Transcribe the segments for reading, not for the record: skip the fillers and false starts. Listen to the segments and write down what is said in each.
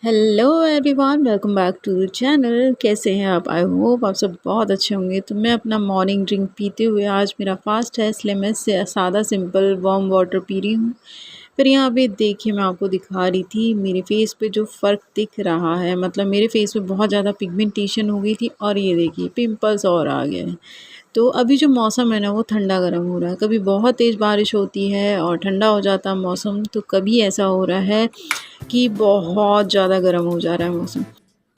Hello everyone, welcome back to the channel. कैसे हैं आप? आई होप आप सब बहुत अच्छे होंगे। तो मैं अपना मॉर्निंग ड्रिंक पीते हुए, आज मेरा फास्ट है इसलिए मैं सादा सिंपल वार्म वाटर पी रही हूँ। फिर यहाँ पे देखिए, मैं आपको दिखा रही थी मेरे फेस पे जो फ़र्क दिख रहा है, मतलब मेरे फेस पे बहुत ज़्यादा पिगमेंटेशन हो गई थी और ये देखिए पिंपल्स और आ गए हैं। तो अभी जो मौसम है ना, वो ठंडा गर्म हो रहा है। कभी बहुत तेज़ बारिश होती है और ठंडा हो जाता है मौसम, तो कभी ऐसा हो रहा है कि बहुत ज़्यादा गर्म हो जा रहा है मौसम।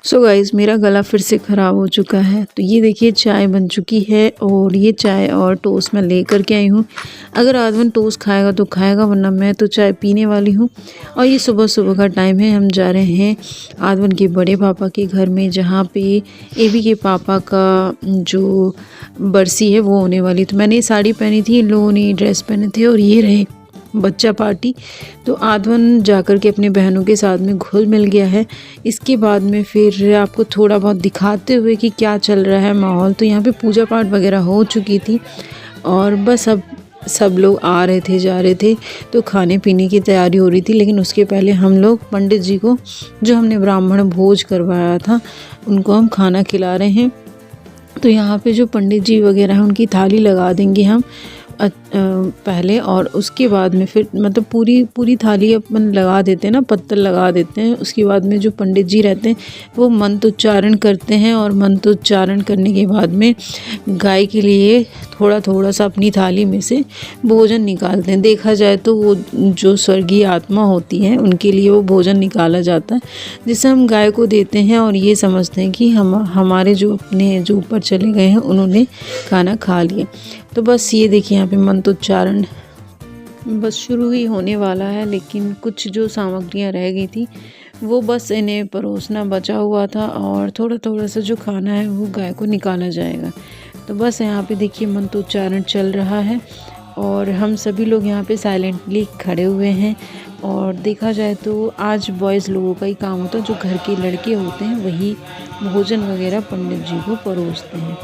सो गाइज़, मेरा गला फिर से ख़राब हो चुका है। तो ये देखिए चाय बन चुकी है और ये चाय और टोस्ट मैं लेकर के आई हूँ। अगर आदमन टोस्ट खाएगा तो खाएगा, वरना मैं तो चाय पीने वाली हूँ। और ये सुबह सुबह का टाइम है, हम जा रहे हैं आदमन के बड़े पापा के घर में, जहाँ पे एवी के पापा का जो बरसी है वो होने वाली। तो मैंने साड़ी पहनी थी, इन लोगों ने ड्रेस पहने थे और ये रहे बच्चा पार्टी। तो आधवन जाकर के अपने बहनों के साथ में घुल मिल गया है। इसके बाद में फिर आपको थोड़ा बहुत दिखाते हुए कि क्या चल रहा है माहौल। तो यहाँ पे पूजा पाठ वगैरह हो चुकी थी और बस अब सब लोग आ रहे थे जा रहे थे, तो खाने पीने की तैयारी हो रही थी। लेकिन उसके पहले हम लोग पंडित जी को, जो हमने ब्राह्मण भोज करवाया था, उनको हम खाना खिला रहे हैं। तो यहाँ पे जो पंडित जी वगैरह हैं, उनकी थाली लगा देंगे हम पहले, और उसके बाद में फिर मतलब पूरी थाली अपन लगा देते हैं ना, पत्तल लगा देते हैं। उसके बाद में जो पंडित जी रहते हैं वो मंत्र उच्चारण करते हैं और मंत्र उच्चारण करने के बाद में गाय के लिए थोड़ा थोड़ा सा अपनी थाली में से भोजन निकालते हैं। देखा जाए तो वो जो स्वर्गीय आत्मा होती है उनके लिए वो भोजन निकाला जाता है, जिसे हम गाय को देते हैं और ये समझते हैं कि हमारे जो अपने जो ऊपर चले गए हैं उन्होंने खाना खा लिया। तो बस ये देखिए यहाँ पे मंत्रोच्चारण बस शुरू ही होने वाला है। लेकिन कुछ जो सामग्रियाँ रह गई थी वो बस इन्हें परोसना बचा हुआ था, और थोड़ा थोड़ा सा जो खाना है वो गाय को निकाला जाएगा। तो बस यहाँ पे देखिए मंत्रोच्चारण चल रहा है और हम सभी लोग यहाँ पे साइलेंटली खड़े हुए हैं। और देखा जाए तो आज बॉयज़ लोगों का ही काम होता है, जो घर के लड़के होते हैं वही भोजन वगैरह पंडित जी को परोसते हैं।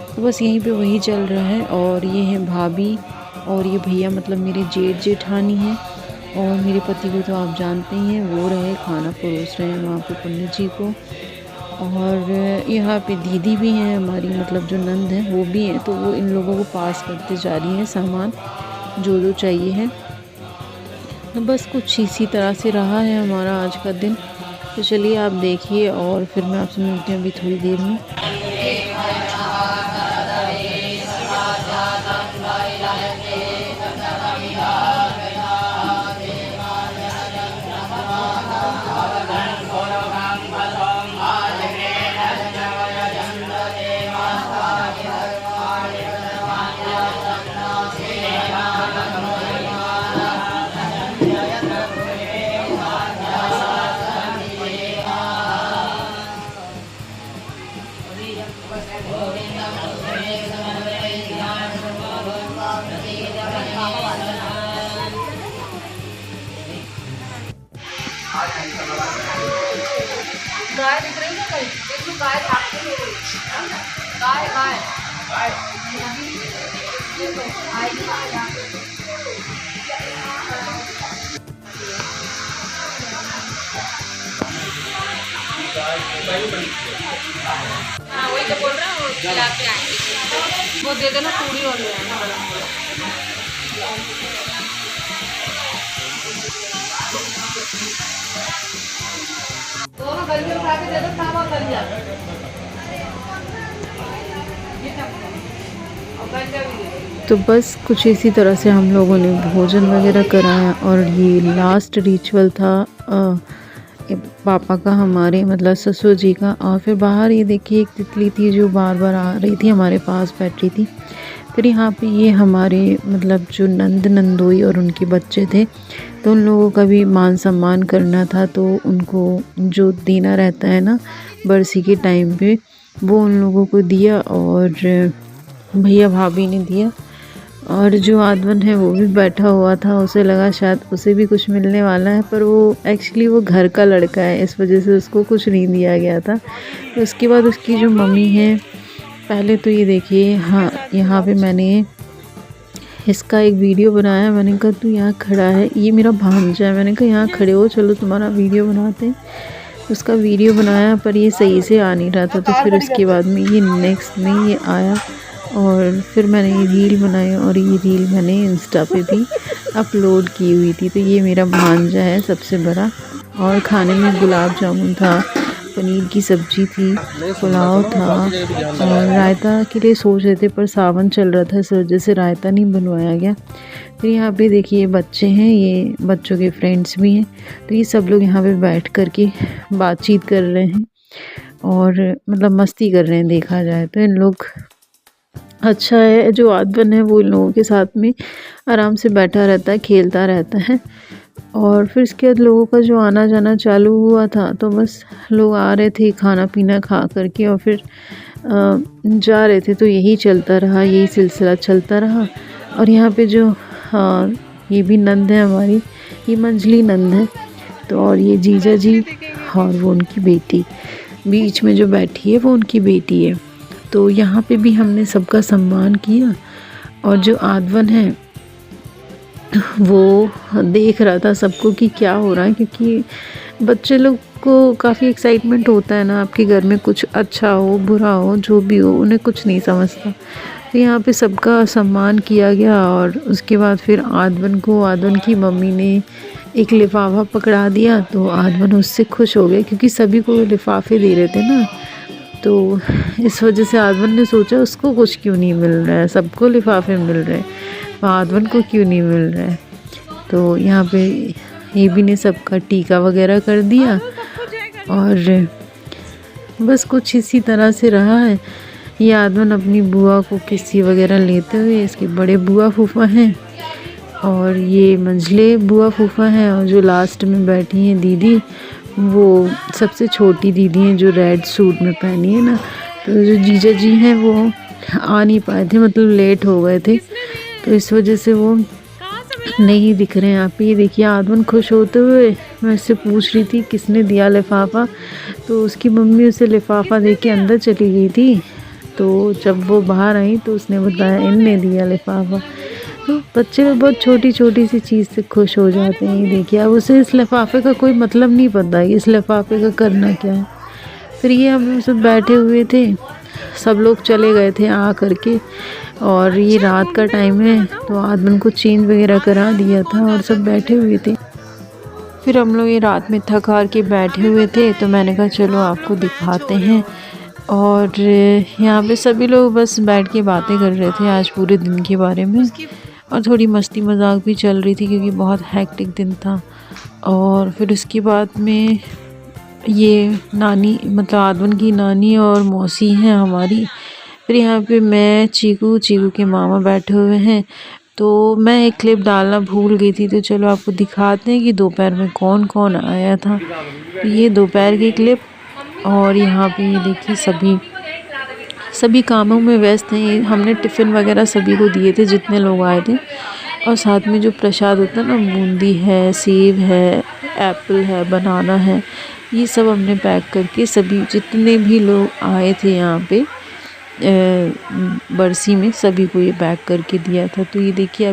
तो बस यहीं पे वही चल रहा है। और ये हैं भाभी और ये भैया, मतलब मेरे जेठ जेठानी हैं। और मेरे पति को तो आप जानते ही हैं, वो रहे खाना परोस रहे हैं वहाँ पे पंडित जी को। और यहाँ पे दीदी भी हैं हमारी, मतलब जो नंद हैं वो भी हैं। तो वो इन लोगों को पास करते जा रही हैं सामान जो जो चाहिए है। तो बस कुछ इसी तरह से रहा है हमारा आज का दिन। तो चलिए आप देखिए और फिर मैं आपसे मिलती हूँ अभी थोड़ी देर में। गाय दिख रही है कहीं? एक तो गाय भागती है। गाय गाय गाय ये तो आएगी यहाँ पे। हाँ वही तो बोल रहा हूँ, खिला के आएंगे। वो दे देना पूरी और ले आना। दोनों गली में उठा के दे दो, खावा कर जा। तो बस कुछ इसी तरह से हम लोगों ने भोजन वगैरह कराया। और ये लास्ट रिचुअल था पापा का, हमारे मतलब ससुर जी का। और फिर बाहर ये देखिए एक तितली थी जो बार बार आ रही थी, हमारे पास बैठ रही थी। फिर यहाँ पे ये हमारे मतलब जो नंद नंदोई और उनके बच्चे थे, तो उन लोगों का भी मान सम्मान करना था। तो उनको जो देना रहता है ना बरसी के टाइम पे, वो उन लोगों को दिया और भैया भाभी ने दिया। और जो आदमन है वो भी बैठा हुआ था, उसे लगा शायद उसे भी कुछ मिलने वाला है, पर वो एक्चुअली वो घर का लड़का है, इस वजह से उसको कुछ नहीं दिया गया था। तो उसके बाद उसकी जो मम्मी है, पहले तो ये देखिए, हाँ यहाँ पे मैंने इसका एक वीडियो बनाया। मैंने कहा तू यहाँ खड़ा है, ये मेरा भांजा है, मैंने कहा यहाँ खड़े हो, चलो तुम्हारा वीडियो बनाते हैं। उसका वीडियो बनाया पर ये सही से आ नहीं रहा था, तो फिर उसके बाद में ये नेक्स्ट में ये आया और फिर मैंने ये रील बनाई और ये रील मैंने इंस्टा पे भी अपलोड की हुई थी। तो ये मेरा भांजा है सबसे बड़ा। और खाने में गुलाब जामुन था, पनीर की सब्ज़ी थी, पुलाव था और रायता के लिए सोच रहे थे पर सावन चल रहा था, इस वजह से रायता नहीं बनवाया गया। फिर यहाँ पे देखिए बच्चे हैं, ये बच्चों के फ्रेंड्स भी हैं, तो ये सब लोग यहाँ पे बैठ कर के बातचीत कर रहे हैं और मतलब मस्ती कर रहे हैं देखा जाए तो। इन लोग अच्छा है, जो आदवन है वो इन लोगों के साथ में आराम से बैठा रहता है, खेलता रहता है। और फिर इसके बाद लोगों का जो आना जाना चालू हुआ था, तो बस लोग आ रहे थे खाना पीना खा करके और फिर जा रहे थे, तो यही चलता रहा, यही सिलसिला चलता रहा। और यहाँ पे जो ये भी नंद है हमारी, ये मंजली नंद है, तो और ये जीजा जी और वो उनकी बेटी, बीच में जो बैठी है वो उनकी बेटी है। तो यहाँ पे भी हमने सबका सम्मान किया और जो आदवन है वो देख रहा था सबको कि क्या हो रहा है, क्योंकि बच्चे लोग को काफ़ी एक्साइटमेंट होता है ना, आपके घर में कुछ अच्छा हो बुरा हो जो भी हो, उन्हें कुछ नहीं समझता। तो यहाँ पे सबका सम्मान किया गया और उसके बाद फिर आदवन को आदवन की मम्मी ने एक लिफाफा पकड़ा दिया, तो आदवन उससे खुश हो गए क्योंकि सभी को लिफाफे दे रहे थे ना, तो इस वजह से आदवन ने सोचा उसको कुछ क्यों नहीं मिल रहा है, सबको लिफाफे मिल रहे हैं, आदवन को क्यों नहीं मिल रहा है। तो यहाँ पे ये भी ने सबका टीका वगैरह कर दिया और बस कुछ इसी तरह से रहा है। ये आदवन अपनी बुआ को किस्सी वगैरह लेते हुए, इसके बड़े बुआ फूफा हैं और ये मंझले बुआ फूफा हैं, और जो लास्ट में बैठी हैं दीदी, वो सबसे छोटी दीदी हैं जो रेड सूट में पहनी है ना। तो जो जीजा जी हैं वो आ नहीं पाए थे, मतलब लेट हो गए थे, तो इस वजह से वो नहीं दिख रहे हैं। यहाँ पे ये देखिए आदवन खुश होते हुए, मैं इससे पूछ रही थी किसने दिया लिफाफा, तो उसकी मम्मी उसे लिफाफा दे के अंदर चली गई थी, तो जब वो बाहर आई तो उसने बताया इनने दिया लिफाफा। तो बच्चे लोग बहुत छोटी छोटी सी चीज़ से खुश हो जाते हैं। ये देखिए अब उसे इस लिफाफे का कोई मतलब नहीं पता है, इस लिफाफे का करना क्या है। फिर ये हम सब बैठे हुए थे, सब लोग चले गए थे आ करके, और ये रात का टाइम है तो आदमन को चेंज वगैरह करा दिया था और सब बैठे हुए थे। फिर हम लोग ये रात में थक हार के बैठे हुए थे, तो मैंने कहा चलो आपको दिखाते हैं। और यहाँ पे सभी लोग बस बैठ के बातें कर रहे थे आज पूरे दिन के बारे में, और थोड़ी मस्ती मजाक भी चल रही थी क्योंकि बहुत हैक्टिक दिन था। और फिर उसके बाद में ये नानी, मतलब आदमन की नानी और मौसी हैं हमारी। फिर यहाँ पे मैं चीकू के मामा बैठे हुए हैं, तो मैं एक क्लिप डालना भूल गई थी, तो चलो आपको दिखाते हैं कि दोपहर में कौन कौन आया था। ये दोपहर की क्लिप, और यहाँ पे ये देखिए सभी कामों में व्यस्त हैं। हमने टिफ़िन वगैरह सभी को दिए थे जितने लोग आए थे, और साथ में जो प्रसाद होता है ना, बूंदी है, सेब है, एप्पल है, बनाना है, ये सब हमने पैक करके सभी जितने भी लोग आए थे यहाँ पे बरसी में, सभी को ये पैक करके दिया था। तो ये देखिए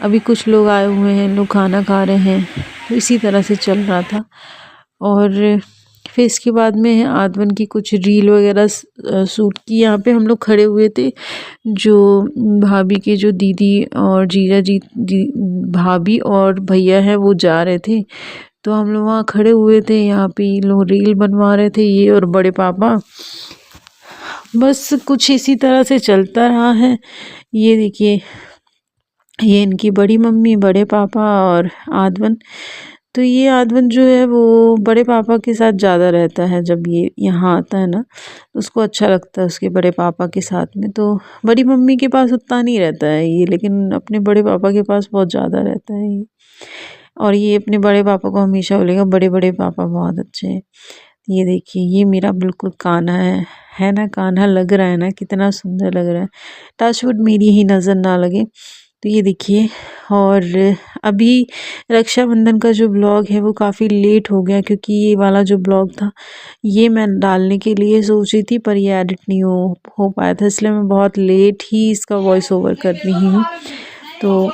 अभी कुछ लोग आए हुए हैं, लोग खाना खा रहे हैं, तो इसी तरह से चल रहा था। और फिर इसके बाद में आदमन की कुछ रील वगैरह शूट की। यहाँ पे हम लोग खड़े हुए थे, जो भाभी के जो दीदी और जीजा जी भाभी और भैया हैं वो जा रहे थे, तो हम लोग वहाँ खड़े हुए थे। यहाँ पे लोग रील बनवा रहे थे, ये और बड़े पापा। बस कुछ इसी तरह से चलता रहा है। ये देखिए ये इनकी बड़ी मम्मी, बड़े पापा और आदमन। तो ये आदमन जो है वो बड़े पापा के साथ ज़्यादा रहता है, जब ये यहाँ आता है ना उसको अच्छा लगता है उसके बड़े पापा के साथ में। तो बड़ी मम्मी के पास उतना नहीं रहता है ये, लेकिन अपने बड़े पापा के पास बहुत ज़्यादा रहता है ये। और ये अपने बड़े पापा को हमेशा बोलेगा बड़े बड़े पापा बहुत अच्छे हैं। ये देखिए ये मेरा बिल्कुल कान्हा है ना, कान्हा लग रहा है ना, कितना सुंदर लग रहा है। टचवुड मेरी ही नज़र ना लगे। तो ये देखिए, और अभी रक्षाबंधन का जो ब्लॉग है वो काफ़ी लेट हो गया, क्योंकि ये वाला जो ब्लॉग था ये मैं डालने के लिए सोची थी, पर ये एडिट नहीं हो पाया था, इसलिए मैं बहुत लेट ही इसका वॉइस ओवर कर रही हूँ। तो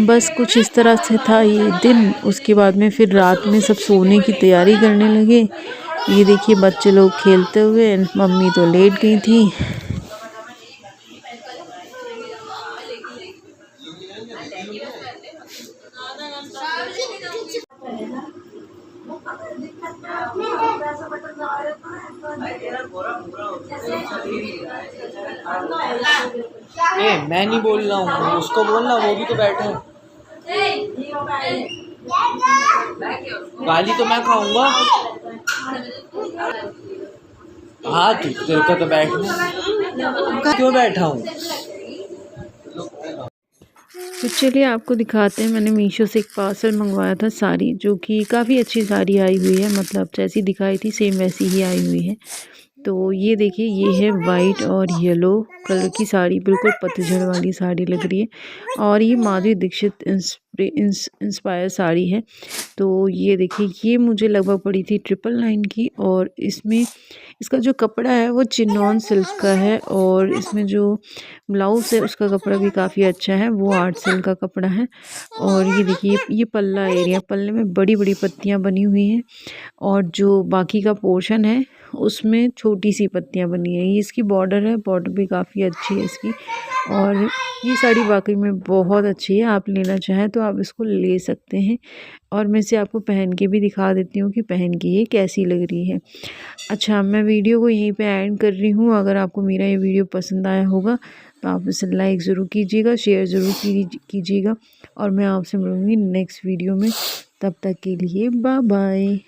बस कुछ इस तरह से था ये दिन। उसके बाद में फिर रात में सब सोने की तैयारी करने लगे। ये देखिए बच्चे लोग खेलते हुए, मम्मी तो लेट गई थी। मैं नहीं बोल रहा हूँ, उसको बोलना, वो भी तो बैठा है। गाली तो मैं खाऊंगा। हाँ तेरे को तो बैठना, क्यों बैठा हूँ। तो चलिए आपको दिखाते हैं। मैंने मीशो से एक पार्सल मंगवाया था साड़ी, जो कि काफ़ी अच्छी साड़ी आई हुई है। मतलब जैसी दिखाई थी सेम वैसी ही आई हुई है। तो ये देखिए, ये है वाइट और येलो कलर की साड़ी, बिल्कुल पतझड़ वाली साड़ी लग रही है। और ये माधुरी दीक्षित इंस्पायर साड़ी है। तो ये देखिए, ये मुझे लगभग पड़ी थी 999 की। और इसमें इसका जो कपड़ा है वो चिनॉन सिल्क का है। और इसमें जो ब्लाउज़ है उसका कपड़ा भी काफ़ी अच्छा है, वो 8 सिल्क का कपड़ा है। और ये देखिए, ये पल्ला एरिया, पल्ले में बड़ी बड़ी पत्तियां बनी हुई हैं। और जो बाकी का पोर्शन है उसमें छोटी सी पत्तियां बनी है। ये इसकी बॉर्डर है, बॉर्डर भी काफ़ी अच्छी है इसकी। और ये साड़ी वाकई में बहुत अच्छी है। आप लेना चाहें तो आप इसको ले सकते हैं। और मैं इसे आपको पहन के भी दिखा देती हूँ कि पहन के ये कैसी लग रही है। अच्छा, मैं वीडियो को यहीं पे एंड कर रही हूँ। अगर आपको मेरा ये वीडियो पसंद आया होगा तो आप इसे लाइक ज़रूर कीजिएगा, शेयर ज़रूर कीजिएगा। और मैं आपसे मिलूँगी नेक्स्ट वीडियो में। तब तक के लिए बाय बाय।